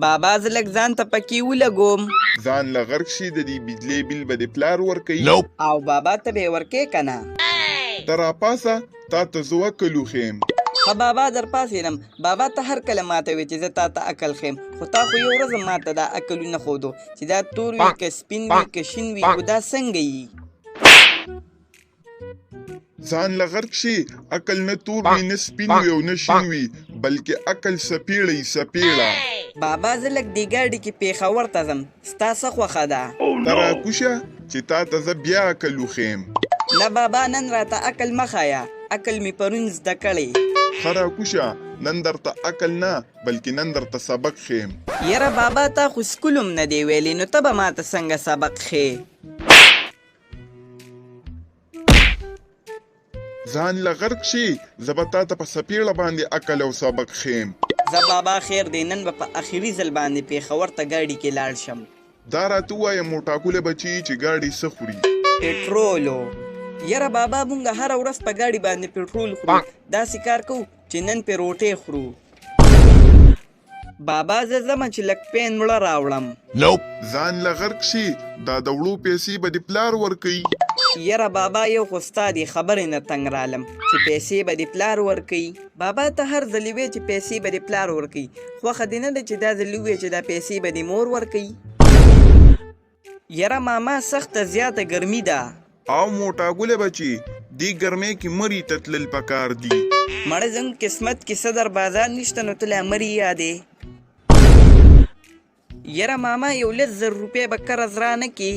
بابا زه لږ ځان ته پکې ولګوم. ځان له غرق شي د دې بجلی بل به د پلار ورکوي. او بابا ته به یې ورکې که نه؟ ته راپاسه تا ته زه عقل وښیم. ښه بابا در پاڅېدم. بابا ته هر کله ماته وې چې زه تا ته عقل ښیم، خو تا خو یو ورځ ماته دا عقل ونه ښودو چې دا تور وي که سپین وي که شین وي خو دا څنګه یي؟ ځان له غرق شي عقل نه تور وي نه سپین وي او نه شین وي بلکې عقل سپېړی سپېړه. بابا زه لږ دې ګاډي کې پېښور ته ځم، ستا څه خوښه ده؟ ته راکوشه چې تا ته زه بیا عقل وښیم. نه بابا نن راته عقل مه ښایه، عقل مې پرون زده کړی. ښه راکوشه نن درته عقل نه بلکې نن درته سبق ښیم. یاره بابا تا خو سکول هم نه دی ویلی، نو ته به ماته څنګه سبق ښې؟ ځان له غرق شي زه به تا ته په سپېړه باندې عقل او سبق ښیم. زه بابا خیر دی نن به په اخري ځل باندې پېښور ته ګاډي کې لاړ شم. دا راته ووایه موټاکوله بچي چې ګاډي څه خوري؟ پټرولو. یاره بابا مونږ هره ورځ په ګاډي باندې پټرول خورو، داسې کار کوو چې نن پې روټۍ خورو. بابا زه ځمه چې لږ پین مړه راوړم. ځان له غرق شي دا د وړو پیسې به دې پلار ورکوي. یاره بابا یو خو ستا دې خبرې نه تنګ رالم چې پیسې به دې پلار ورکوي. بابا ته هر ځلې وې چې پیسې به دې پلار ورکوي، خوښه دې نه ده چې دا ځلې ووایې چې دا پیسې به دې مور ورکوي. یاره ماما سخته زیاته ګرمي ده. او موټاګوله بچي دې ګرمۍ کې مري ته تلل پکار دي. مړه زموږ قسمت کې صدر بازار نشته نو ته لا مري یادې. یاره ماما 1,00,000 روپۍ به قرض را نه کړي؟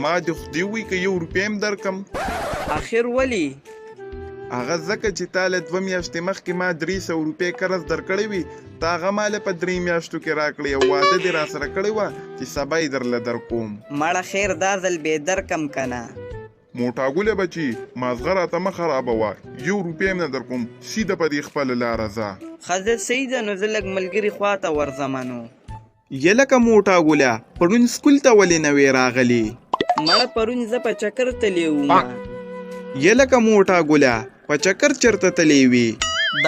ما دې خدای وي که 1 روپۍ هم درکم. آخر ولې؟ هغه ځکه چې تا له 2 میاشتې مخکې ما 300 روپۍ قرض درکړی وي، تا هغه ماله په 3 میاشتو کې راکړې او واده دې راسره کړی وه چې سبا یې درله درکوم. مړه خیر دا ځل بې درکم که نه؟ موټاګوله بچي مازغه راته مه خرابوه، 1 روپۍ هم نه درکوم، سیده په دې خپله لاره ځه. ښه زه صحیح ده نو زه لږ ملګري خواته ورځمه نو. یلکه موټاګوله پرون سکول ته ولې نه وې راغلې؟ مړه پرون زه په چکر تللی وم. یلکه موټاګوله په چکر چرته تللی وې؟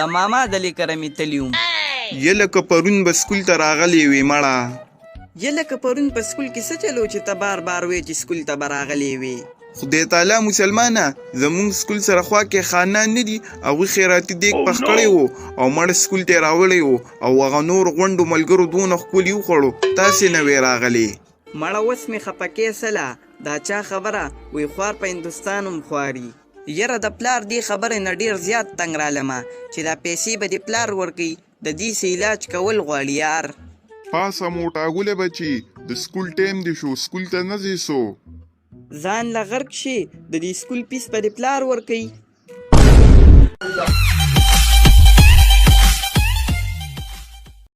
د ماما دلې کره مې تللی وم. یلکه پرون به سکول ته راغلې وې مړه؟ یلکه پرون په سکول کې څه چلو چې ته بار بار وې چې سکول ته به راغلې وې؟ خدای تعالی مسلمانه زمونږ سکول سره خوا کې خانان نه دي، هغوی خیراتي دیګ پخ کړی و او مړ سکول ته یې راوړی و او هغه نور غونډو ملګرو دونه ښکلي وخوړو، تاسې نه وې راغلې. مړه اوس مې خفه کیسله، دا چا خبره وی خوار په هندوستان هم خواري. یره د پلار دې خبرې نه ډېر زیات تنګ رالمه چې دا پیسې به دې پلار ورکوي، د دې څه علاج کول غواړي یار. پاسه موټاګوله بچي د سکول ټایم دې شو، سکول ته نه ځې سو. ځان له غرق شي د دې سکول فیس به دې پلار ورکوي.